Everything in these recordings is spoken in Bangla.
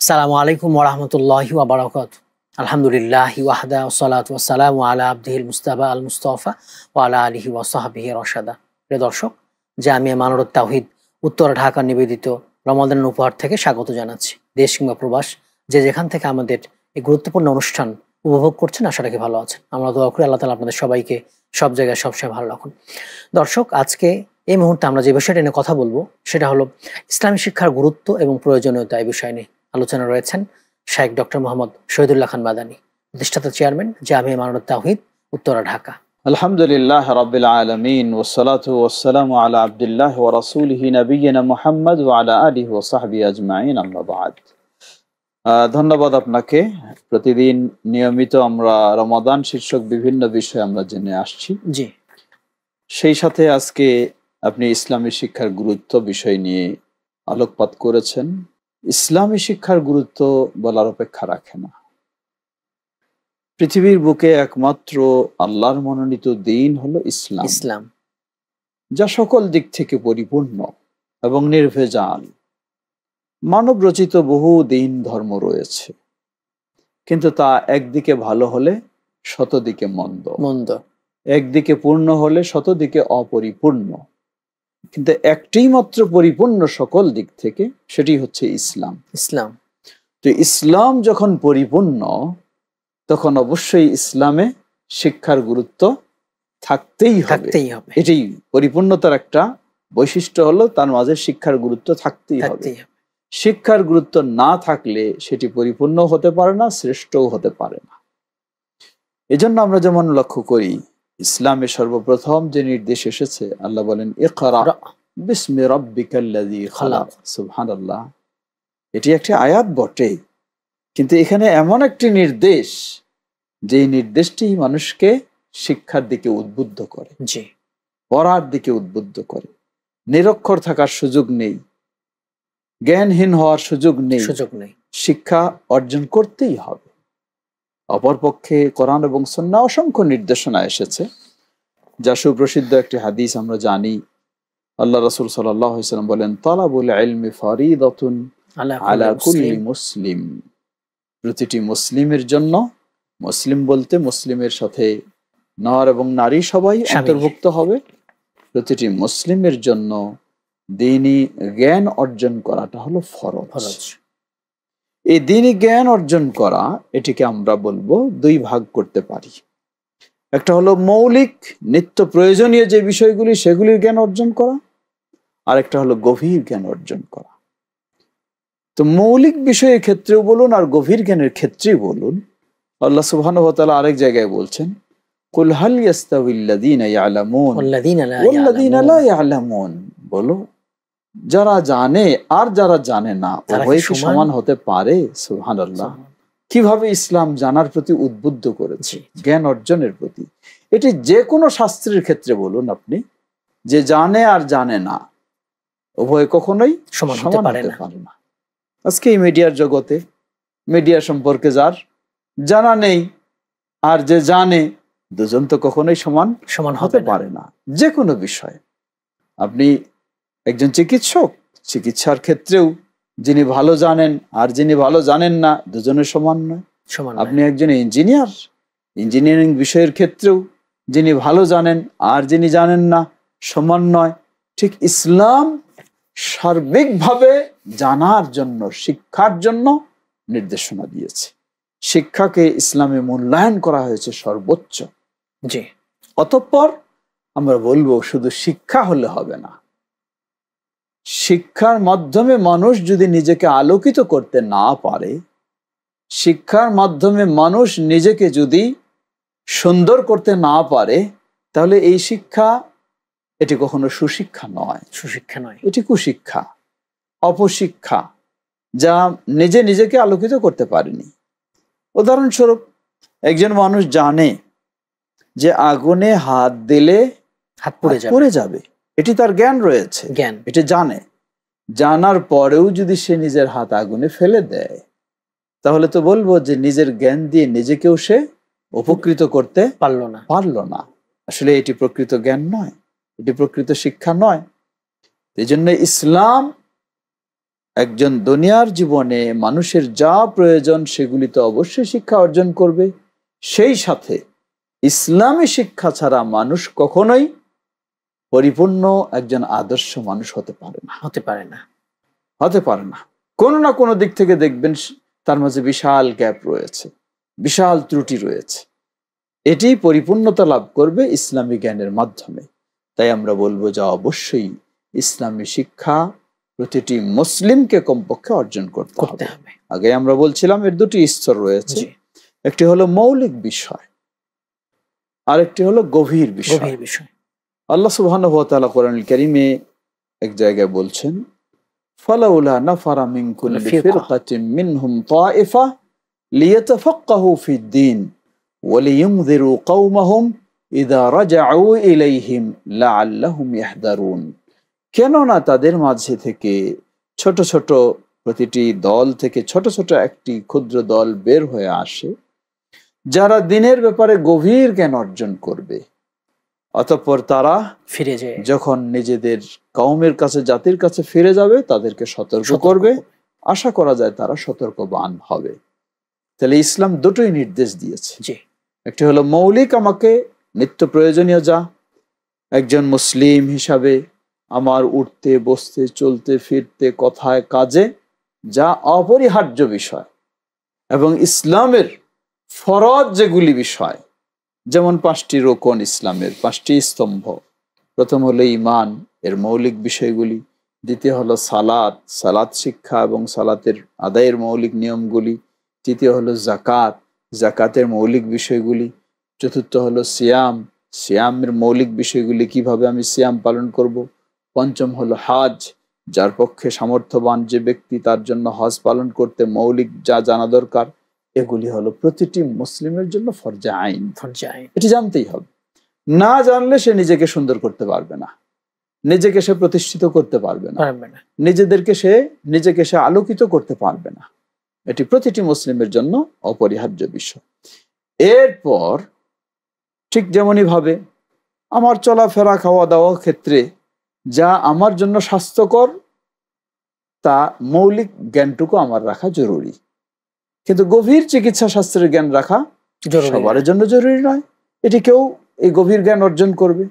আসসালামু আলাইকুম ওয়া রাহমাতুল্লাহি ওয়া বারাকাতুহু। আলহামদুলিল্লাহি ওয়াহদা ওয়াসসালাতু ওয়াসসালামু আলা আবদিহিল মুস্তাফা আল মুস্তাফা ওয়া আলা আলিহি ওয়া সাহবিহি রাশাদা। প্রিয় দর্শক, জামিয়া মানরুত তাওহীদ উত্তর ঢাকা নিবেদিত রমাদানের উপহার থেকে স্বাগত জানাচ্ছি। দেশ কিংবা প্রবাস যে যেখান থেকে আমাদের এই গুরুত্বপূর্ণ অনুষ্ঠান উপভোগ করছেন, আশা রাখি ভালো আছেন। আমরা দোয়া করি আল্লাহ তাআলা আপনাদের সবাইকে সব জায়গায় সবসময় ভালো রাখুন। দর্শক, আজকে এই মুহূর্তে আমরা যে বিষয়টা নিয়ে কথা বলবো সেটা হলো ইসলামী শিক্ষার গুরুত্ব এবং প্রয়োজনীয়তা। এই বিষয় নিয়ে আলোচনা রয়েছেন শাইখ ডক্টর মোহাম্মদ শহীদুল্লাহ খান মাদানী, প্রতিষ্ঠাতা চেয়ারম্যান, জামিয়া মানরুত তাওহীদ, উত্তরা, ঢাকা। আলহামদুলিল্লাহ রাব্বিল আলামিন ওয়াসসালাতু ওয়াসসালামু আলা আবদিল্লাহ ওয়া রাসূলিহি নবিয়িনা মুহাম্মদ ওয়া আলা আলিহি ওয়া সাহবিহি আজমাইন, আম্মা বা'দ। ধন্যবাদ আপনাকে। প্রতিদিন নিয়মিত আমরা রমাদান শীর্ষক বিভিন্ন বিষয় আমরা জেনে আসছি। জি, সেই সাথে আজকে আপনি ইসলামী শিক্ষার গুরুত্ব বিষয় নিয়ে আলোকপাত করেছেন। ইসলামী শিক্ষার গুরুত্ব বলার অপেক্ষা রাখে না। পৃথিবীর বুকে একমাত্র আল্লাহর মনোনীত দিন হলো ইসলাম, যা সকল দিক থেকে পরিপূর্ণ এবং নির্ভেজাল। মানব রচিত বহু দিন ধর্ম রয়েছে, কিন্তু তা একদিকে ভালো হলে শতদিকে মন্দ, একদিকে পূর্ণ হলে শতদিকে অপরিপূর্ণ। কিন্তু একটাই মাত্র পরিপূর্ণ সকল দিক থেকে, সেটি হচ্ছে ইসলাম। তো ইসলাম যখন পরিপূর্ণ, তখন অবশ্যই ইসলামে শিক্ষার গুরুত্ব থাকতেই হবে। এটাই পরিপূর্ণতার একটা বৈশিষ্ট্য হলো, তার মাঝে শিক্ষার গুরুত্ব থাকতেই হবে। শিক্ষার গুরুত্ব না থাকলে সেটি পরিপূর্ণ হতে পারে না, শ্রেষ্ঠও হতে পারে না। এজন্য আমরা যেমন লক্ষ্য করি, ইসলামে সর্বপ্রথম যে নির্দেশ এসেছে, আল্লাহ বলেন ইকরা বিসমি রাব্বিকাল্লাযী খালাক। সুবহানাল্লাহ, এটি একটি আয়াত বটে, কিন্তু এখানে এমন একটি নির্দেশ, যে নির্দেশটি মানুষকে শিক্ষার দিকে উদ্বুদ্ধ করে, পড়ার দিকে উদ্বুদ্ধ করে। নিরক্ষর থাকার সুযোগ নেই, জ্ঞানহীন হওয়ার সুযোগ নেই, শিক্ষা অর্জন করতেই হবে। অপরপক্ষে কোরআন এবং সুন্নাহ অসংখ্য নির্দেশনা এসেছে, যা সুপ্রসিদ্ধ একটি হাদিস আমরা জানি। আল্লাহ রাসূল সাল্লাল্লাহু আলাইহি ওয়াসাল্লাম বলেন, তালাবুল ইলমি ফারিদাতুন আলা কুল্লি মুসলিম। প্রতিটি মুসলিমের জন্য, মুসলিম বলতে মুসলিমের সাথে নর এবং নারী সবাই অন্তর্ভুক্ত হবে, প্রতিটি মুসলিমের জন্য দ্বীনি জ্ঞান অর্জন করাটা হলো ফরজ। এই দ্বীনি জ্ঞান অর্জন করা, এটিকে আমরা বলবো দুই ভাগ করতে পারি। একটা হলো মৌলিক নিত্য প্রয়োজনীয় যে বিষয়গুলি, সেগুলির জ্ঞান অর্জন করা, আর একটা হলো গভীর জ্ঞান অর্জন করা। তো মৌলিক বিষয়ের ক্ষেত্রেও বলুন আর গভীর জ্ঞানের ক্ষেত্রেই বলুন, আল্লাহ সুবহানাহু ওয়া তাআলা আরেক জায়গায় বলছেন, কুল হাল ইয়াস্তাউিল্লাযীনা ইয়ালামুন ওয়াল্লাযীনা লা ইয়ালামুন। বলো, যারা জানে আর যারা জানে না, উভয় কি সমান হতে পারে? সুবহানাল্লাহ। কিভাবে ইসলাম জানার প্রতি উদ্বুদ্ধ করেছে, জ্ঞান অর্জনের প্রতি। এটি যে কোনো শাস্ত্রের ক্ষেত্রে বলুন আপনি, যে জানে আর জানে না, উভয় কখনোই সমান হতে পারে না। আজকে এই মিডিয়ার জগতে, মিডিয়া সম্পর্কে যার জানা নেই আর যে জানে, দুজন তো কখনোই সমান হতে পারে না। যে কোনো বিষয়, আপনি একজন চিকিৎসক, চিকিৎসার ক্ষেত্রেও যিনি ভালো জানেন আর যিনি ভালো জানেন না, দুজনের সমান নয়। আপনি একজন ইঞ্জিনিয়ার, ইঞ্জিনিয়ারিং বিষয়ের ক্ষেত্রেও যিনি ভালো জানেন আর যিনি জানেন না, সমান নয়। ঠিক ইসলাম সার্বিকভাবে জানার জন্য, শিক্ষার জন্য নির্দেশনা দিয়েছে। শিক্ষাকে ইসলামে মূল্যায়ন করা হয়েছে সর্বোচ্চ। অতঃপর আমরা বলবো, শুধু শিক্ষা হলে হবে না। শিক্ষার মাধ্যমে মানুষ যদি নিজেকে আলোকিত করতে না পারে, শিক্ষার মাধ্যমে মানুষ নিজেকে যদি সুন্দর করতে না পারে, তাহলে এই শিক্ষা, এটি কখনো সুশিক্ষা নয়, এটি কুশিক্ষা, অপশিক্ষা, যা নিজেকে আলোকিত করতে পারেনি। উদাহরণস্বরূপ, একজন মানুষ জানে যে আগুনে হাত দিলে হাত পুড়ে যাবে, এটি তার জ্ঞান রয়েছে, এটি জানে। জানার পরেও যদি সে নিজের হাত আগুনে ফেলে দেয়, তাহলে তো বলবো যে নিজের জ্ঞান দিয়ে নিজেকেও সে উপকৃত করতে পারলো না। আসলে এটি প্রকৃত জ্ঞান নয়, এটি প্রকৃত শিক্ষা নয়। এই জন্য ইসলাম একজন দুনিয়ার জীবনে মানুষের যা প্রয়োজন সেগুলি তো অবশ্যই শিক্ষা অর্জন করবে, সেই সাথে ইসলামী শিক্ষা ছাড়া মানুষ কখনোই পরিপূর্ণ একজন আদর্শ মানুষ হতে পারে না। কোনো না কোনো দিক থেকে দেখবেন তার মাঝে বিশাল গ্যাপ রয়েছে, বিশাল ত্রুটি রয়েছে। এটি পরিপূর্ণতা লাভ করবে ইসলামী জ্ঞানের মাধ্যমে। তাই আমরা বলবো যে অবশ্যই ইসলামী শিক্ষা প্রতিটি মুসলিমকে কমপক্ষে অর্জন করতে হবে। আগে আমরা বলছিলাম এর দুটি স্তর রয়েছে, একটি হলো মৌলিক বিষয়, আরেকটি হলো গভীর বিষয়। আল্লাহ সুবহানাহু ওয়া তাআলা কোরআনুল কারীমে এক জায়গায় বলছেন, ফালাউলা নাফারা মিন কুল্লি ফিরকাতিন মিনহুম তাইফা লিয়াতাফাক্কাহু ফিদ-দীন ওয়া লিয়ুনযিরু কওমাহুম ইযা রাজাউ ইলাইহিম লাআল্লাহুম ইয়াহদারুন। কেননা তাদের মাঝে থেকে ছোট ছোট প্রতিটি দল থেকে ছোট ছোট একটি ক্ষুদ্র দল বের হয়ে আসে, যারা দ্বীনের ব্যাপারে গভীর জ্ঞান অর্জন করবে। অতঃপর তারা ফিরে যায়, যখন নিজেদের কওমের কাছে, জাতির কাছে ফিরে যাবে, তাদেরকে সতর্ক করবে। আশা করা যায় তারা সতর্কবান হবে। তাহলে ইসলাম দুটোই নির্দেশ দিয়েছে। একটি হলো মৌলিক, আমাকে নিত্য প্রয়োজনীয় যা একজন মুসলিম হিসাবে আমার উঠতে বসতে চলতে ফিরতে কথায় কাজে যা অপরিহার্য বিষয়, এবং ইসলামের ফরজ যেগুলি বিষয়, যেমন 5টি রোকন, ইসলামের 5টি স্তম্ভ। প্রথম হলো ঈমান, এর মৌলিক বিষয়গুলি। দ্বিতীয় হলো সালাত, সালাত শিক্ষা এবং সালাতের আদায়ের মৌলিক নিয়মগুলি। তৃতীয় হলো যাকাত, যাকাতের মৌলিক বিষয়গুলি। চতুর্থ হলো সিয়াম, সিয়ামের মৌলিক বিষয়গুলি, কিভাবে আমি সিয়াম পালন করব। পঞ্চম হলো হজ, যার পক্ষে সামর্থ্যবান যে ব্যক্তি তার জন্য হজ পালন করতে মৌলিক যা জানা দরকার। এগুলি হলো প্রতিটি মুসলিমের জন্য ফরজে আইন। এটি জানতেই হবে। না জানলে সে নিজেকে সুন্দর করতে পারবে না, নিজেকে সে প্রতিষ্ঠিত করতে পারবে না, নিজেকে সে আলোকিত করতে পারবে না। এটি প্রতিটি মুসলিমের জন্য অপরিহার্য বিষয়। এরপর ঠিক যেমনই ভাবে আমার চলাফেরা, খাওয়া দাওয়ার ক্ষেত্রে যা আমার জন্য স্বাস্থ্যকর, তা মৌলিক জ্ঞানটুকু আমার রাখা জরুরি। কিন্তু গভীর চিকিৎসা শাস্ত্রের জ্ঞান রাখা সবার জন্য জরুরি নয়। এটি কেউ এই গভীর জ্ঞান অর্জন করবে।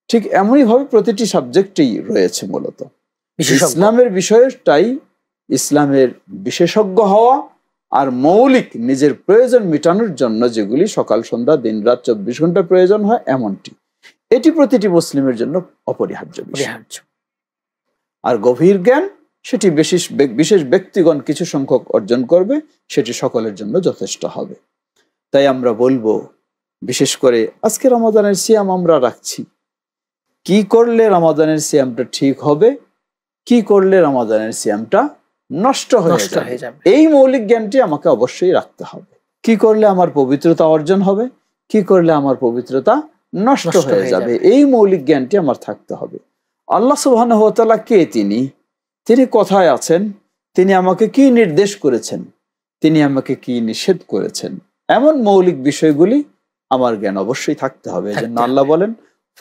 ঠিক এমনই ভাবে প্রতিটি সাবজেক্টেই রয়েছে মূলত ইসলামের বিষয়টাই ইসলামের বিশেষজ্ঞ হওয়া, আর মৌলিক নিজের প্রয়োজন মেটানোর জন্য যেগুলি সকাল সন্ধ্যা দিন রাত 24 ঘন্টা প্রয়োজন হয়, এমনটি এটি প্রতিটি মুসলিমের জন্য অপরিহার্য বিষয়। আর গভীর জ্ঞান সেটি বিশেষ ব্যক্তিগণ কিছু সংখ্যক অর্জন করবে, সেটি সকলের জন্য যথেষ্ট হবে। তাই আমরা বলবো, বিশেষ করে আজকে রমাদানের সিয়াম আমরা রাখছি, কি করলে রমাদানের সিয়ামটা ঠিক হবে, কি করলে রমাদানের সিয়ামটা নষ্ট হয়ে যাবে, এই মৌলিক জ্ঞানটি আমাকে অবশ্যই রাখতে হবে। কি করলে আমার পবিত্রতা অর্জন হবে, কি করলে আমার পবিত্রতা নষ্ট হয়ে যাবে, এই মৌলিক জ্ঞানটি আমার থাকতে হবে। আল্লাহ সুবহানাহু ওয়া তাআলা কে? তিনি কোথায় আছেন, তিনি আমাকে কি নির্দেশ করেছেন, তিনি আমাকে কি নিষেধ করেছেন, এমন মৌলিক বিষয়গুলি আমার জ্ঞান অবশ্যই থাকতে হবে। এজন্য আল্লাহ বলেন,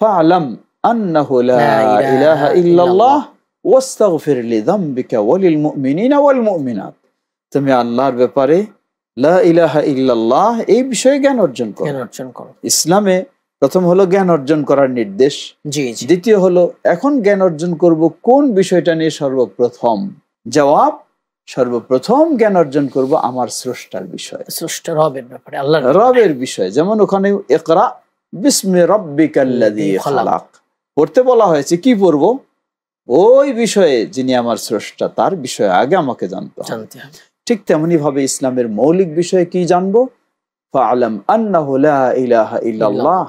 ফাআলাম আন্নাহু লা ইলাহা ইল্লাল্লাহ ওয়াস্তাগফির লিযামবিকা ওয়ালিল মুমিনিনা ওয়াল মুমিনাত। তুমি আল্লাহর ব্যাপারে লা ইলাহা ইল্লাল্লাহ এই বিষয়ে জ্ঞান অর্জন করো। ইসলামে প্রথম হলো জ্ঞান অর্জন করার নির্দেশ। দ্বিতীয় হলো এখন জ্ঞান অর্জন করব কোন বিষয়টা নিয়ে? সর্বপ্রথম জবাব, সর্বপ্রথম জ্ঞান অর্জন করব আমার স্রষ্টার বিষয়ে, স্রষ্টা রবের ব্যাপারে, আল্লাহর রবের বিষয়ে। যেমন ওখানে ইকরা বিসমি রাব্বিকাল্লাযী খালাক পড়তে বলা হয়েছে, কি পড়ব? ওই বিষয়ে যিনি আমার স্রষ্টা, তার বিষয়ে আগে আমাকে জানতে হবে। ঠিক তেমনি ভাবে ইসলামের মৌলিক বিষয়ে কি জানবো? ফাআলাম আন্নাহু লা ইলাহা ইল্লাল্লাহ,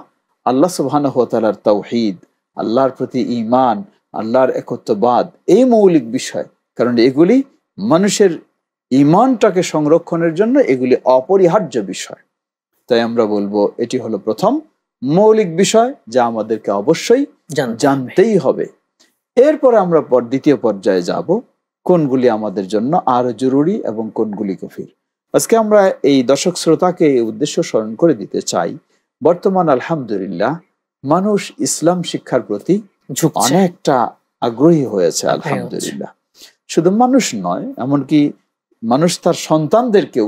আল্লাহ সুবহানাহু ওয়া তাআলার তাওহীদ, আল্লাহর প্রতি ঈমান, আল্লাহর একত্ববাদ, এই মৌলিক বিষয়। কারণ এগুলি মানুষের ঈমানটাকে সংরক্ষণের জন্য এগুলি অপরিহার্য বিষয়। তাই আমরা বলবো এটি হলো প্রথম মৌলিক বিষয়, যা আমাদেরকে অবশ্যই জানতেই হবে। এরপরে আমরা দ্বিতীয় পর্যায়ে যাব, কোনগুলি আমাদের জন্য আরো জরুরি এবং কোনগুলি গভীর। আজকে আমরা এই দর্শক শ্রোতাকে এই উদ্দেশ্য স্মরণ করে দিতে চাই, বর্তমান আলহামদুলিল্লাহ মানুষ ইসলাম শিক্ষার প্রতি অনেকটা আগ্রহী হয়েছে। আলহামদুলিল্লাহ শুধু মানুষ নয়, এমনকি মানুষ তার সন্তানদেরকেও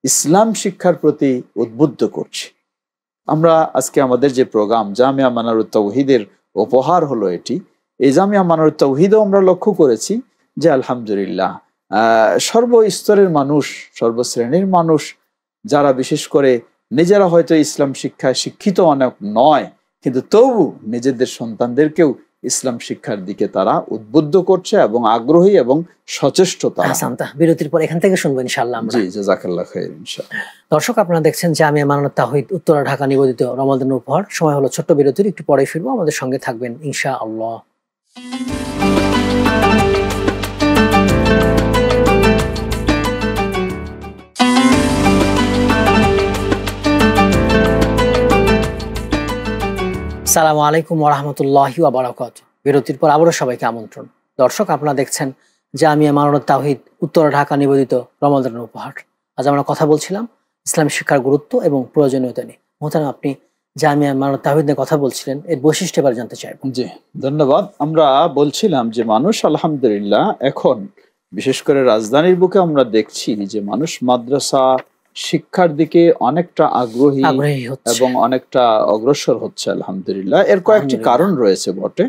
ইসলাম শিক্ষার প্রতি উদ্বুদ্ধ করছে। আমরা আজকে আমাদের যে প্রোগ্রাম জামিয়া মানারুত তাওহীদের উপহার হলো এটি। এই জামিয়া মানারুত তাওহীদও আমরা লক্ষ্য করেছি যে আলহামদুলিল্লাহ সর্বস্তরের মানুষ, সর্বশ্রেণীর মানুষ যারা বিশেষ করে নিজেরা হয়তো ইসলাম শিক্ষায় শিক্ষিত অনেক নয়, কিন্তু তবু নিজেদের সন্তানদেরকেও ইসলাম শিক্ষার দিকে তারা উদ্বুদ্ধ করছে এবং আগ্রহী এবং সচেষ্ট। বিরতির পর এখান থেকে শুনবো ইনশাআল্লাহ। জি, জাযাকাল্লাহ খাইর। ইনশাআল্লাহ। দর্শক, আপনারা দেখছেন জামিয়া মানারুত তাওহীদ উত্তরা ঢাকা নিবেদিত রমাদান উপহার। সময় হলো ছোট্ট বিরতির, একটু পরে ফিরবো। আমাদের সঙ্গে থাকবেন ইনশাআল্লাহ। আসসালামু আলাইকুম ওয়া রাহমাতুল্লাহি ওয়া বারাকাতুহু। বিরতির পর আবারও সবাইকে আমন্ত্রণ। দর্শক, আপনারা দেখছেন জামিয়া মানারুত তাওহীদ উত্তরা ঢাকা নিবেদিত রমাদানের উপহার। আজ আমরা কথা বলছিলাম ইসলামী শিক্ষার গুরুত্ব এবং প্রয়োজনীয়তা নিয়ে। মোহতারাম, আপনি জামিয়া মানারুত তাওহীদ নিয়ে কথা বলছিলেন, এর বৈশিষ্ট্য এবার জানতে চাইব। জি, ধন্যবাদ। আমরা বলছিলাম যে মানুষ আলহামদুলিল্লাহ এখন বিশেষ করে রাজধানীর বুকে আমরা দেখছি যে মানুষ মাদ্রাসা শিক্ষার দিকে অনেকটা আগ্রহী এবং অনেকটা অগ্রসর হচ্ছে আলহামদুলিল্লাহ। এর কয়েকটি কারণ রয়েছে বটে।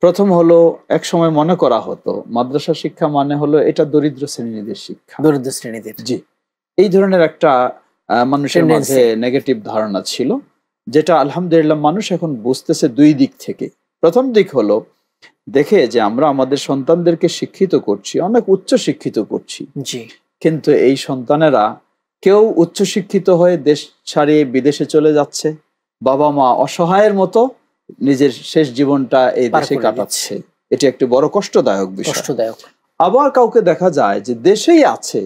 প্রথম হলো, এক সময় মনে করা হতো মাদ্রাসা শিক্ষা মানে হলো এটা দরিদ্র শ্রেণীদের শিক্ষা, দরিদ্র শ্রেণীদের। জি, এই ধরনের একটা মানুষের মাঝে নেগেটিভ ধারণা ছিল, যেটা আলহামদুলিল্লাহ মানুষ এখন বুঝতেছে দুই দিক থেকে। প্রথম দিক হলো দেখে যে আমরা আমাদের সন্তানদেরকে শিক্ষিত করছি, অনেক উচ্চ শিক্ষিত করছি, কিন্তু এই সন্তানেরা কেউ উচ্চ শিক্ষিত হয়ে দেশ ছাড়িয়ে বিদেশে চলে যাচ্ছে, বাবা মা অসহায়ের মতো নিজের শেষ জীবনটা এই দেশে কাটাচ্ছে। এটি একটি বড় কষ্টদায়ক বিষয়। আবার কাউকে দেখা যায় যে দেশেই আছে,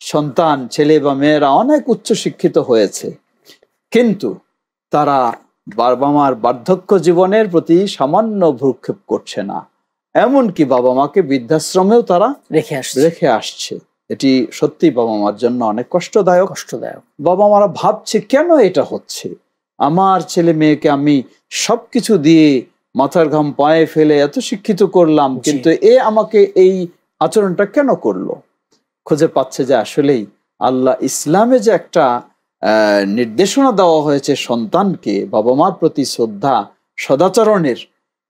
সন্তান ছেলে বা মেয়েরা অনেক উচ্চ শিক্ষিত হয়েছে, কিন্তু তারা বাবা মার বার্ধক্য জীবনের প্রতি সামান্য ভ্রুক্ষেপ করছে না, এমনকি বাবা মাকে বৃদ্ধাশ্রমেও তারা রেখে আসছে। এটি সত্যি বাবা মার জন্য অনেক কষ্টদায়ক। বাবা মারা ভাবছে কেন এটা হচ্ছে, আমার ছেলে মেয়েকে আমি সবকিছু দিয়ে মাথার ঘাম পায়ে ফেলে এত শিক্ষিত করলাম, কিন্তু এ আমাকে এই আচরণটা কেন করলো। খুঁজে পাচ্ছে যে আসলেই আল্লাহ ইসলামে যে একটা নির্দেশনা দেওয়া হয়েছে সন্তানকে বাবা মার প্রতি শ্রদ্ধা সদাচরণের,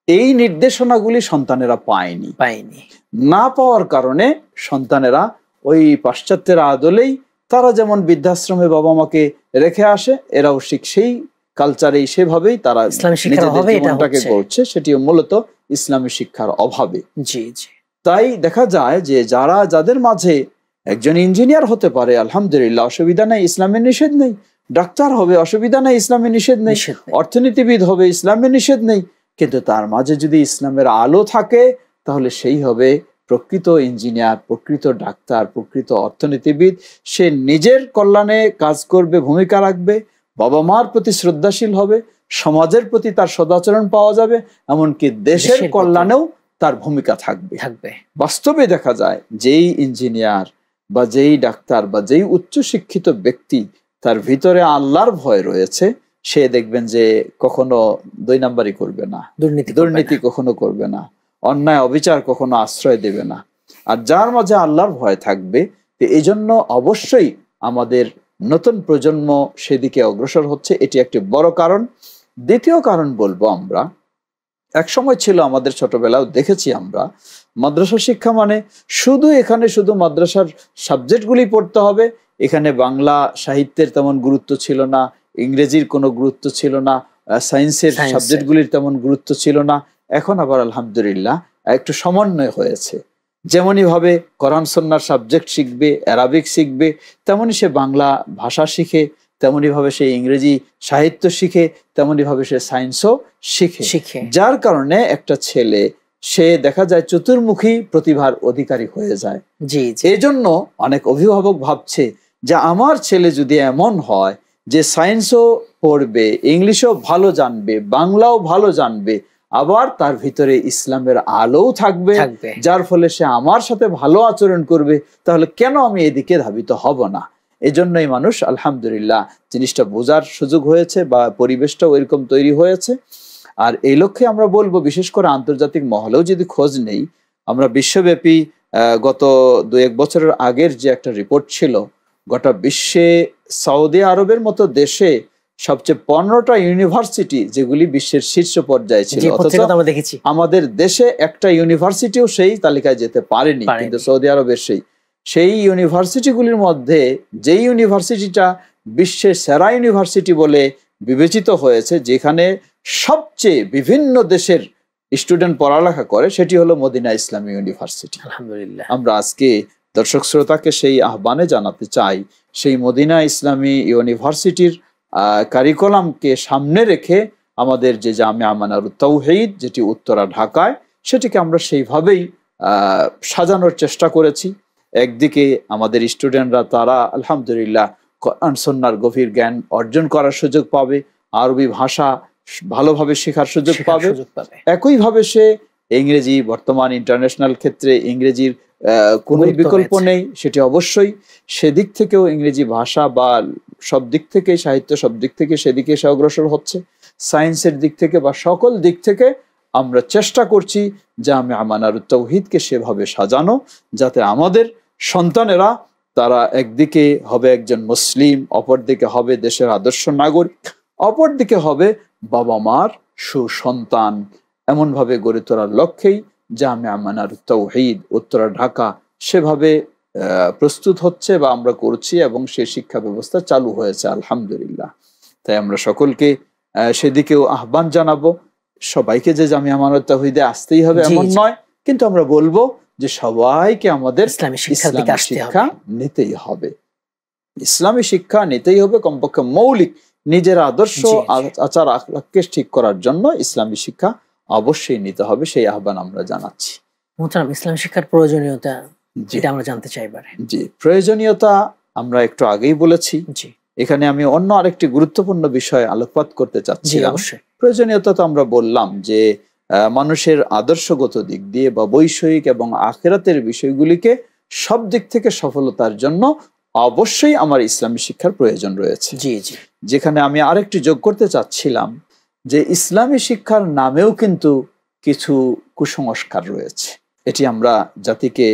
এই নির্দেশনাগুলি সন্তানেরা পায়নি। না পাওয়ার কারণে সন্তানেরা ওই পাশ্চাত্যের আদলেই তারা যেমন বৃদ্ধাশ্রমে বাবা মাকে রেখে আসে, এরাও সেই কালচারে সেভাবেই তারা জীবনটাকে গড়ছে, সেটিও মূলত ইসলামী শিক্ষার অভাবে। তাই দেখা যায় যে যাদের মাঝে একজন ইঞ্জিনিয়ার হতে পারে, আলহামদুলিল্লাহ, অসুবিধা নেই, ইসলামের নিষেধ নেই। ডাক্তার হবে, অসুবিধা নেই, ইসলামের নিষেধ নেই। অর্থনীতিবিদ হবে, ইসলামের নিষেধ নেই। কিন্তু তার মাঝে যদি ইসলামের আলো থাকে, তাহলে সেই হবে প্রকৃত ইঞ্জিনিয়ার, প্রকৃত ডাক্তার, প্রকৃত অর্থনীতিবিদ। সে নিজের কল্যাণে কাজ করবে, ভূমিকা রাখবে, বাবা মার প্রতি শ্রদ্ধাশীল হবে, সমাজের প্রতি তার সদাচরণ পাওয়া যাবে, এমনকি দেশের কল্যাণেও তার ভূমিকা থাকবে। বাস্তবে দেখা যায় যেই ইঞ্জিনিয়ার বা যেই ডাক্তার বা যেই উচ্চ শিক্ষিত ব্যক্তি তার ভিতরে আল্লাহর ভয় রয়েছে, সে দেখবেন যে কখনো 2 নাম্বারই করবে না, দুর্নীতি কখনো করবে না, অন্যায় অবিচার কখনো আশ্রয় দেবে না। আর যার মাঝে আল্লাহর ভয় থাকবে, এই জন্য অবশ্যই আমাদের নতুন প্রজন্ম সেদিকে অগ্রসর হচ্ছে, এটি একটি বড় কারণ। দ্বিতীয় কারণ বলবো, আমরা এক সময় ছিল আমাদের ছোটবেলাও দেখেছি আমরা মাদ্রাসা শিক্ষা মানে শুধু মাদ্রাসার সাবজেক্টগুলি পড়তে হবে, এখানে বাংলা সাহিত্যের তেমন গুরুত্ব ছিল না, ইংরেজির কোনো গুরুত্ব ছিল না, সায়েন্সের সাবজেক্টগুলির তেমন গুরুত্ব ছিল না। এখন আবার আলহামদুলিল্লাহ একটু সমন্বয় হয়েছে। যেমনই ভাবে কোরআন সুন্নাহর সাবজেক্ট শিখবে, অ্যারাবিক শিখবে, তেমনি সে বাংলা ভাষা শিখে, তেমনি ভাবে সে ইংরেজি সাহিত্য শিখে, তেমনি ভাবে সে সায়েন্সও শিখে। যার কারণে একটা ছেলে সে দেখা যায় চতুর্মুখী প্রতিভার অধিকারী হয়ে যায়। এই জন্য অনেক অভিভাবক ভাবছে যে আমার ছেলে যদি এমন হয় যে সায়েন্সও পড়বে, ইংলিশও ভালো জানবে, বাংলাও ভালো জানবে, আবার তার ভিতরে ইসলামের আলোও থাকবে, যার ফলে সে আমার সাথে ভালো আচরণ করবে, তাহলে কেন আমি এদিকে ধাবিত হব না। এজন্যই মানুষ আলহামদুলিল্লাহ জিনিসটা বোঝার সুযোগ হয়েছে বা পরিবেশটা ওইরকম তৈরি হয়েছে। আর এই লক্ষ্যে আমরা বলবো, বিশেষ করে আন্তর্জাতিক মহলেও যদি খোঁজ নেই, আমরা বিশ্বব্যাপী গত 2-1 বছরের আগের যে একটা রিপোর্ট ছিল, গোটা বিশ্বে সৌদি আরবের মতো দেশে সবচেয়ে 15টা ইউনিভার্সিটি যেগুলি বিশ্বের শীর্ষ পর্যায়ে ছিল, অথচ আমাদের দেশে একটা ইউনিভার্সিটিও সেই তালিকায় যেতে পারেনি। কিন্তু সৌদি আরবের সেই ইউনিভার্সিটিগুলির মধ্যে যেই ইউনিভার্সিটিটা বিশ্বের সেরা ইউনিভার্সিটি বলে বিবেচিত হয়েছে, যেখানে সবচেয়ে বিভিন্ন দেশের স্টুডেন্ট পড়ালেখা করে, সেটি হলো মদিনা ইসলামী ইউনিভার্সিটি। আলহামদুলিল্লাহ। আমরা আজকে দর্শক শ্রোতাকে সেই আহ্বানে জানাতে চাই, সেই মদিনা ইসলামী ইউনিভার্সিটির কারিকুলামকে সামনে রেখে আমাদের যে জামিয়া মানারুত তাওহীদ, যেটি উত্তরা ঢাকায়, সেটিকে আমরা সেইভাবেই সাজানোর চেষ্টা করেছি। একদিকে আমাদের স্টুডেন্টরা তারা আলহামদুলিল্লাহ কোরআন সুন্নাহর গভীর জ্ঞান অর্জন করার সুযোগ পাবে, আরবি ভাষা ভালোভাবে শেখার সুযোগ পাবে। একইভাবে সে ইংরেজি, বর্তমান ইন্টারন্যাশনাল ক্ষেত্রে ইংরেজির কোনো বিকল্প নেই, সেটি অবশ্যই সেদিক থেকেও ইংরেজি ভাষা বা সব দিক থেকে, সাহিত্য সব দিক থেকে সেদিকে সে অগ্রসর হচ্ছে। সায়েন্সের দিক থেকে বা সকল দিক থেকে আমরা চেষ্টা করছি জামিয়া মানারুত তাওহীদকে সেভাবে সাজানো, যাতে আমাদের সন্তানেরা তারা একদিকে হবে একজন মুসলিম, অপরদিকে হবে দেশের আদর্শ নাগরিক, অপরদিকে হবে বাবা মার সুসন্তান। এমনভাবে গড়ে তোলার লক্ষ্যেই জামিয়া মানারুত তাওহীদ উত্তরা ঢাকা সেভাবে প্রস্তুত হচ্ছে বা আমরা করছি, এবং সে শিক্ষা ব্যবস্থা চালু হয়েছে আলহামদুলিল্লাহ। তাই আমরা সকলকে সেদিকেও আহ্বান জানাবো। সবাইকে যে জামিয়া মানারুত তাওহীদে আসতেই হবে এমন নয়, কিন্তু আমরা বলবো যে সবাইকে আমাদের ইসলামী শিক্ষা নিতেই হবে, ইসলামী শিক্ষা নিতেই হবে। কমপক্ষে মৌলিক নিজের আদর্শ আচার আখলাককে ঠিক করার জন্য ইসলামী শিক্ষা অবশ্যই নিতে হবে, সেই আহ্বান আমরা জানাচ্ছি। মুহতারাম, ইসলামী শিক্ষার প্রয়োজনীয়তা যেটা আমরা জানতে চাই। জি, প্রয়োজনীয়তা আমরা একটু আগেই বলেছি। এখানে আমি অন্য আরেকটি গুরুত্বপূর্ণ বিষয় আলোকপাত করতে চাচ্ছিলাম। প্রয়োজনীয়তা তো আমরা বললাম যে মানুষের আদর্শগত দিক দিয়ে বা বৈষয়িক এবং আখিরাতের বিষয়গুলিকে সব দিক থেকে সফলতার জন্য অবশ্যই আমার ইসলামী শিক্ষার প্রয়োজন রয়েছে। যেখানে আমি আরেকটি যোগ করতে চাচ্ছিলাম যে ইসলামী শিক্ষার নামেও কিন্তু কিছু কুসংস্কার রয়েছে। এটি আমরা জাতিকে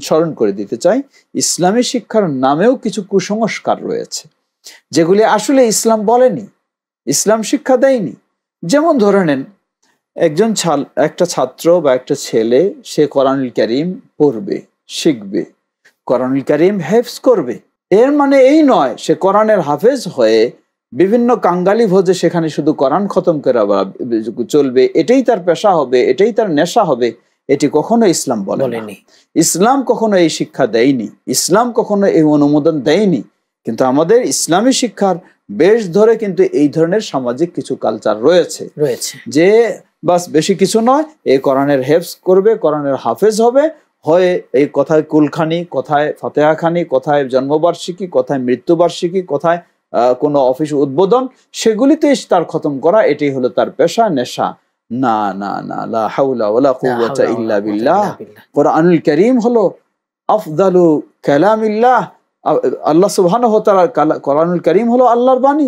স্মরণ করে দিতে চাই। ইসলামী শিক্ষার নামেও কিছু কুসংস্কার রয়েছে, যেগুলি আসলে ইসলাম বলেনি, ইসলাম শিক্ষা দেয়নি। যেমন ধরে নেন, একটা ছাত্র বা একটা ছেলে, সে কোরআনুল কারীম পড়বে, শিখবে, কোরআনুল কারীম হেফজ করবে। এর মানে এই নয় সে কোরআনের হাফেজ হয়ে বিভিন্ন কাঙ্গালি ভোজে সেখানে শুধু কোরআন খতম করে চলবে, এটাই তার পেশা হবে, এটাই তার নেশা হবে। এটি কখনো ইসলাম বলেনি। ইসলাম কখনো এই শিক্ষা দেয়নি, ইসলাম কখনো এই অনুমোদন দেয়নি। কিন্তু আমাদের ইসলামী শিক্ষার বেশ ধরে কিন্তু এই ধরনের সামাজিক কিছু কালচার রয়েছে যে বাস বেশি কিছু নয়, এই কোরআনের হেফজ করবে, কোরআনের হাফেজ হবে, হয় এই কথায় কুলখানি, কথায় ফাতেহাখানি, কথায় জন্মবার্ষিকী, কথায় মৃত্যুবার্ষিকী, কথায় কোনো অফিস উদ্বোধন, সেগুলিতে তার খতম করা, এটাই হলো তার পেশা, নেশা। না না না, লা হাওলা ওয়ালা কুওয়াতা ইল্লা বিল্লাহ। কোরআনুল কারীম হলো আফদালু কালামিল্লাহ। আল্লাহ সুবহানাহু ওয়া তাআলা কোরআনুল কারীম হলো আল্লাহর বাণী।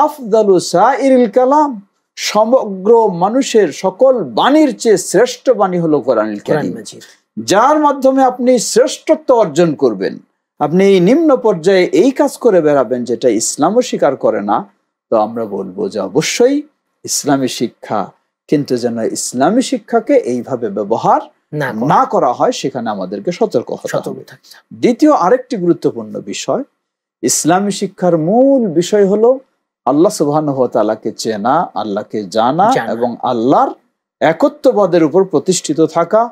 আফদালু সাইরিল কালাম, সমগ্র মানুষের সকল বাণীর চেয়ে শ্রেষ্ঠ বাণী হলো কোরআনুল কারীম, যার মাধ্যমে আপনি শ্রেষ্ঠত্ব অর্জন করবেন। আপনি এই নিম্ন পর্যায়ে এই কাজ করে বেড়াবেন যেটা ইসলামও স্বীকার করে না, তো আমরা বলবো যে অবশ্যই ইসলামী শিক্ষা, কিন্তু যেন ইসলামী শিক্ষাকে এইভাবে ব্যবহার না করা হয়, সেখানে আমাদেরকে সতর্ক হতে হবে। দ্বিতীয় আরেকটি গুরুত্বপূর্ণ বিষয়, ইসলামী শিক্ষার মূল বিষয় হলো আল্লাহ সুবহানাহু ওয়া তাআলাকে চেনা, আল্লাহকে জানা এবং আল্লাহর একত্ববাদের উপর প্রতিষ্ঠিত থাকা,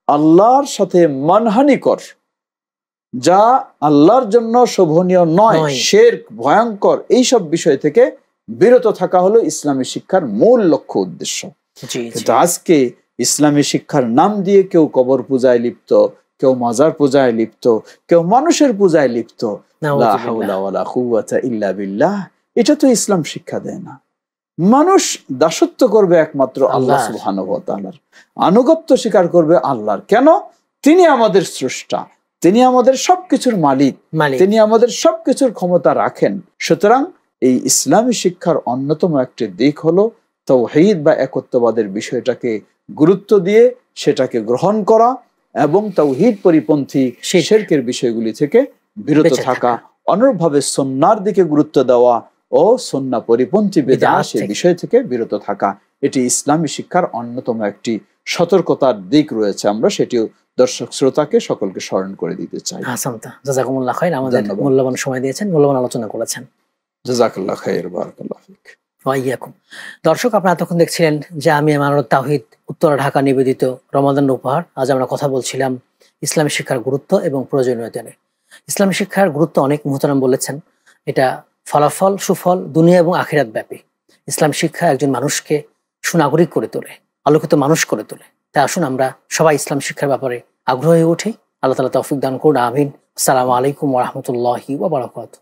আল্লাহর সাথে মানহানিকর, যা আল্লাহর জন্য শোভনীয় নয়, শিরক, ভয়ঙ্কর, এইসব বিষয় থেকে বিরত থাকা হলো ইসলামী শিক্ষার মূল লক্ষ্য উদ্দেশ্য। কিন্তু আজকে ইসলামী শিক্ষার নাম দিয়ে কেউ কবর পূজায় লিপ্ত, কেউ মাজার পূজায় লিপ্ত, কেউ মানুষের পূজায় লিপ্ত। লা হাওলা ওয়ালা কুওয়াতা ইল্লা বিল্লাহ। এটা তো ইসলাম শিক্ষা দেয় না। মানুষ দাসত্ব করবে একমাত্র আল্লাহ সুবহানাহু ওয়া তাআলার, আনুগত্য স্বীকার করবে আল্লাহর। কেন? তিনি আমাদের স্রষ্টা, তিনি আমাদের সবকিছুর মালিক, তিনি আমাদের সবকিছুর ক্ষমতা রাখেন। সুতরাং এই ইসলামী শিক্ষার অন্যতম একটি দিক হলো তাওহীদ বা একত্ববাদের বিষয়টাকে গুরুত্ব দিয়ে সেটাকে গ্রহণ করা এবং তাওহীদ পরিপন্থী শিরকের বিষয়গুলি থেকে বিরত থাকা, অনুরূপভাবে সুন্নাহর দিকে গুরুত্ব দেওয়া ও সুন্নাহ পরিপন্থী বিদআত বিষয় থেকে বিরত থাকা। এটি ইসলামী শিক্ষার অন্যতম একটি সতর্কতার দিক রয়েছে। আমরা সেটিও দর্শক শ্রোতাকে সকলকে স্মরণ করে দিতে চাই। আহসানতা, জাযাকুমুল্লাহ খাইর। আমাদের মূল্যবান সময় দিয়েছেন, মূল্যবান আলোচনা করেছেন। জাযাকাল্লাহ খাইর, বারাকাল্লাহ ফিক। ওয়া ইয়াকুম। দর্শক, আপনারা এতক্ষণ দেখছিলেন জামিয়া মানরুত তাওহীদ উত্তরা ঢাকা নিবেদিত রমাদান উপহার। আজ আমরা কথা বলছিলাম ইসলামী শিক্ষার গুরুত্ব এবং প্রয়োজনীয়তা নিয়ে। ইসলামী শিক্ষার গুরুত্ব অনেক, মুহতারাম বলেছেন। এটা ফলাফল, সুফল দুনিয়া এবং আখিরাত ব্যাপী। ইসলাম শিক্ষা একজন মানুষকে সুনাগরিক করে তোলে, আলোকিত মানুষ করে তোলে। তাই আসুন আমরা সবাই ইসলাম শিক্ষার ব্যাপারে আগ্রহী উঠি। আল্লাহ তাআলা তৌফিক দান করুন, আমিন। আসসালামু আলাইকুম ওয়া রাহমাতুল্লাহি ওয়া বারাকাতুহু।